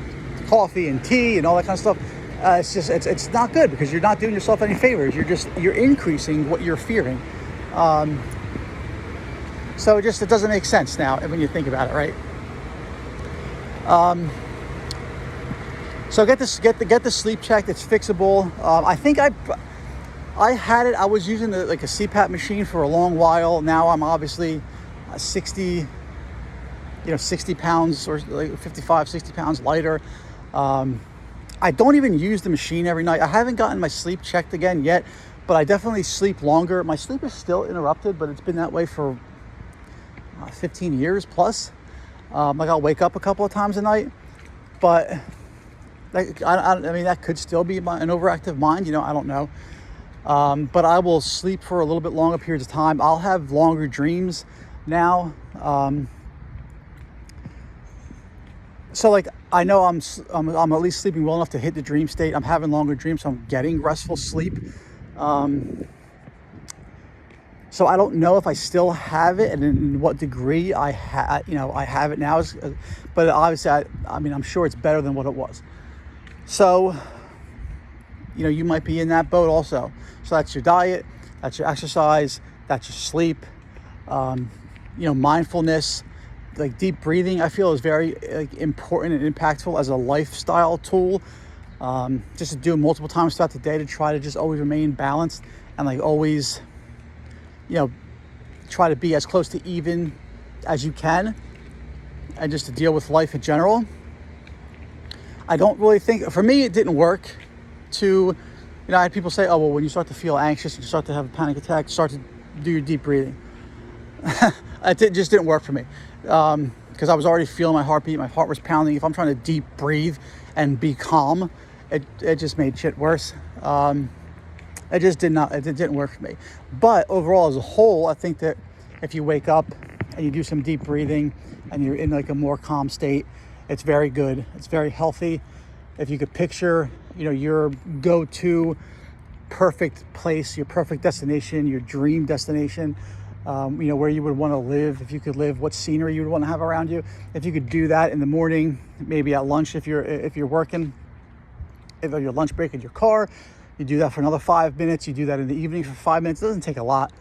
coffee and tea and all that kind of stuff, it's not good, because you're not doing yourself any favors. You're increasing what you're fearing. So it doesn't make sense now when you think about it, right? So get the sleep checked. It's fixable. I think I had it. I was using a CPAP machine for a long while. Now I'm obviously 60 pounds or like 55, 60 pounds lighter. I don't even use the machine every night. I haven't gotten my sleep checked again yet, but I definitely sleep longer. My sleep is still interrupted, but it's been that way for 15 years plus. I'll wake up a couple of times a night, but that could still be an overactive mind. I don't know. But I will sleep for a little bit longer periods of time. I'll have longer dreams. now. So like, I know I'm at least sleeping well enough to hit the dream state. I'm having longer dreams, so I'm getting restful sleep. So I don't know if I still have it and in what degree I have it now. But obviously, I mean, I'm sure it's better than what it was. So, you might be in that boat also. So that's your diet, that's your exercise, that's your sleep, mindfulness, like deep breathing. I feel is very important and impactful as a lifestyle tool. Just to do it multiple times throughout the day to try to just always remain balanced and like always, try to be as close to even as you can, and just to deal with life in general. I don't really think, for me, it didn't work to, I had people say, oh, well, when you start to feel anxious, you start to have a panic attack, start to do your deep breathing. It just didn't work for me, because I was already feeling my heartbeat. My heart was pounding. If I'm trying to deep breathe and be calm, it just made shit worse. It didn't work for me. But overall, as a whole, I think that if you wake up and you do some deep breathing and you're in like a more calm state, it's very good. It's very healthy. If you could picture, your go-to perfect place, your perfect destination, your dream destination, where you would want to live, if you could live, what scenery you would want to have around you. If you could do that in the morning, maybe at lunch, if you're working, if your lunch break in your car, you do that for another 5 minutes. You do that in the evening for 5 minutes. It doesn't take a lot.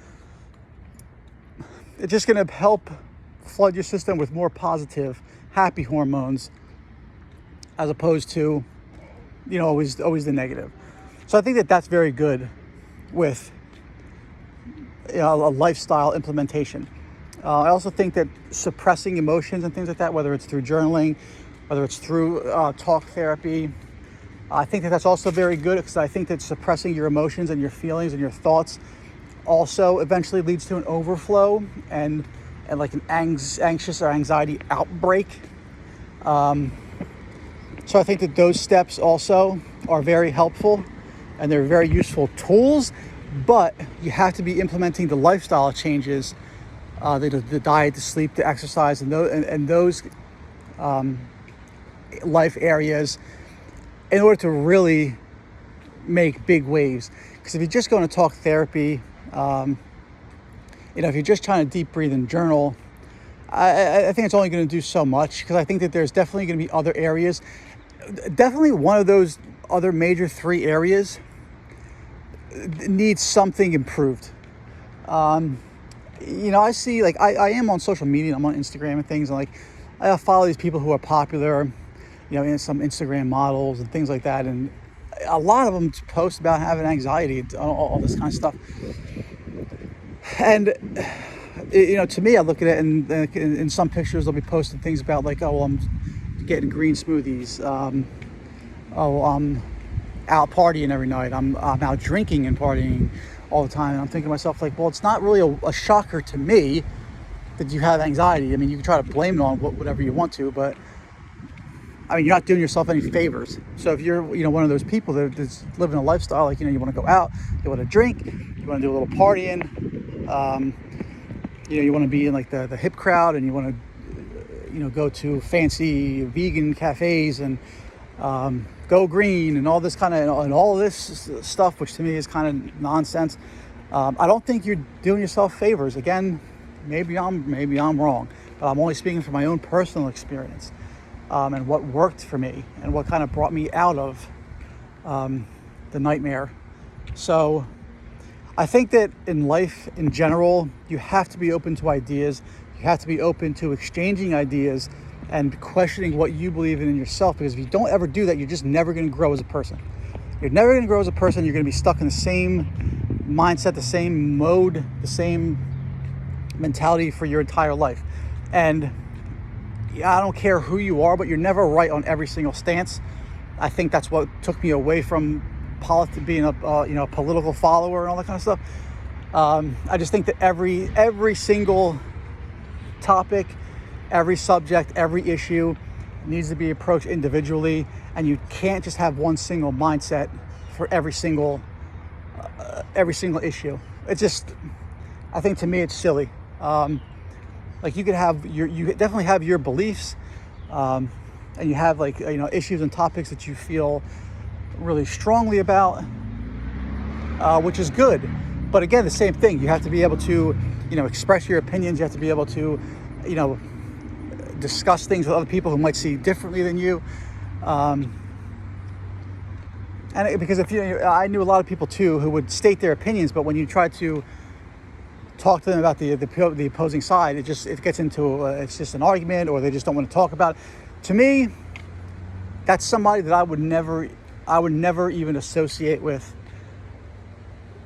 It's just going to help flood your system with more positive, happy hormones, as opposed to, always the negative. So I think that that's very good with a lifestyle implementation. I also think that suppressing emotions and things like that, whether it's through journaling, whether it's through talk therapy, I think that that's also very good, because I think that suppressing your emotions and your feelings and your thoughts also eventually leads to an overflow and like an anxious or anxiety outbreak. So I think that those steps also are very helpful and they're very useful tools, but you have to be implementing the lifestyle changes, the diet, the sleep, the exercise, and those life areas in order to really make big waves. Because if you're just going to talk therapy, if you're just trying to deep breathe and journal, I think it's only going to do so much, because I think that there's definitely going to be other areas. Definitely one of those other major 3 areas needs something improved. I see, like, I am on social media, I'm on Instagram and things, and like, I follow these people who are popular, in some Instagram models and things like that, and a lot of them post about having anxiety and all this kind of stuff. And to me, I look at it, and in some pictures they'll be posting things about like, oh, well, I'm getting green smoothies, I'm out partying every night, I'm out drinking and partying all the time. And I'm thinking to myself, like, well, it's not really a shocker to me that you have anxiety. I mean, you can try to blame it on whatever you want to, but I mean, you're not doing yourself any favors. So if you're, one of those people that's living a lifestyle, like, you want to go out, you want to drink, you want to do a little partying, you want to be in like the hip crowd, and you want to, go to fancy vegan cafes and go green and all this kind of, and all this stuff, which to me is kind of nonsense. I don't think you're doing yourself favors. Again, maybe I'm wrong, but I'm only speaking from my own personal experience. And what worked for me and what kind of brought me out of the nightmare. So I think that in life in general, you have to be open to ideas. You have to be open to exchanging ideas and questioning what you believe in yourself, because if you don't ever do that, you're just never going to grow as a person. You're never going to grow as a person. You're going to be stuck in the same mindset, the same mode, the same mentality for your entire life. And I don't care who you are, but you're never right on every single stance. I think that's what took me away from being a political follower and all that kind of stuff. I just think that every single topic, every subject, every issue needs to be approached individually, and you can't just have one single mindset for every single issue. It's just, I think to me it's silly. Like you definitely have your beliefs, and you have like, issues and topics that you feel really strongly about, which is good. But again, the same thing, you have to be able to, express your opinions. You have to be able to, discuss things with other people who might see differently than you. Because I knew a lot of people too who would state their opinions, but when you try to talk to them about the opposing side, it gets into it's just an argument, or they just don't want to talk about it. To me, that's somebody that I would never even associate with,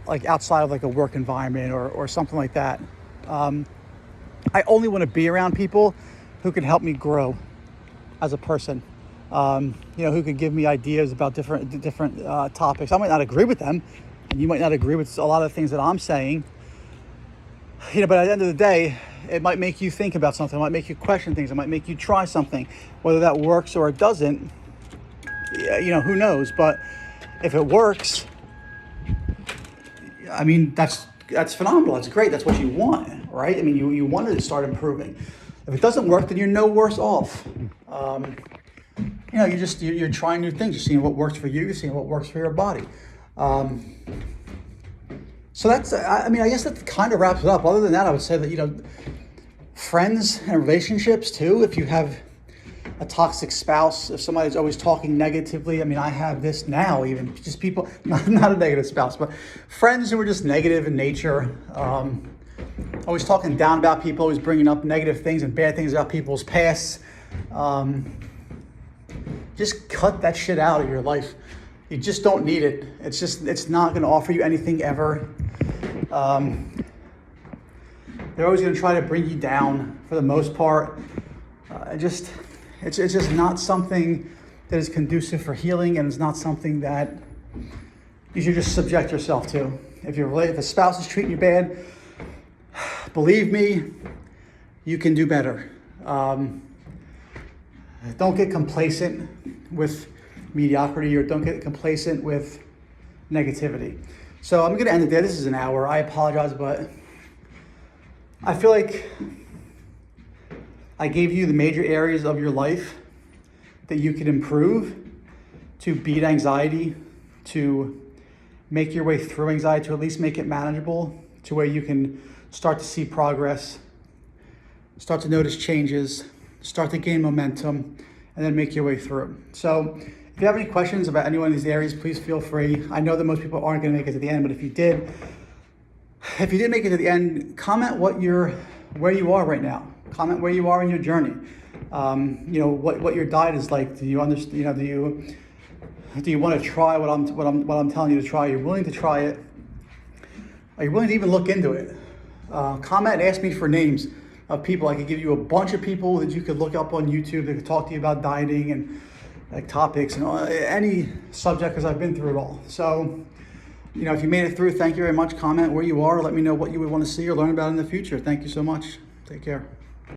like outside of like a work environment or something like that. I only want to be around people who can help me grow as a person. Who could give me ideas about different topics. I might not agree with them, and you might not agree with a lot of things that I'm saying. But at the end of the day, it might make you think about something. It might make you question things. It might make you try something. Whether that works or it doesn't, who knows? But if it works, I mean, that's phenomenal. That's great. That's what you want, right? I mean, you wanted to start improving. If it doesn't work, then you're no worse off. You're trying new things. You're seeing what works for you. You're seeing what works for your body. So that's, I guess that kind of wraps it up. Other than that, I would say that, friends and relationships too, if you have a toxic spouse, if somebody's always talking negatively, I have this now, even just people, not a negative spouse, but friends who are just negative in nature, always talking down about people, always bringing up negative things and bad things about people's pasts. Just cut that shit out of your life. You just don't need it. It's not going to offer you anything ever. They're always going to try to bring you down for the most part. It's just not something that is conducive for healing, and it's not something that you should just subject yourself to. If a spouse is treating you bad, believe me, you can do better. Don't get complacent with mediocrity, or don't get complacent with negativity. So I'm going to end it there. This is an hour. I apologize, but I feel like I gave you the major areas of your life that you could improve to beat anxiety, to make your way through anxiety, to at least make it manageable, to where you can start to see progress, start to notice changes, start to gain momentum, and then make your way through. So if you have any questions about any one of these areas, please feel free. I know that most people aren't going to make it to the end, but if you did make it to the end, comment where you are right now. Comment where you are in your journey. What your diet is like. Do you understand? Do you want to try what I'm telling you to try? You're willing to try it. Are you willing to even look into it? Comment and ask me for names of people. I could give you a bunch of people that you could look up on YouTube that could talk to you about dieting and like topics and any subject, because I've been through it all. So, if you made it through, thank you very much. Comment where you are. Let me know what you would want to see or learn about in the future. Thank you so much. Take care.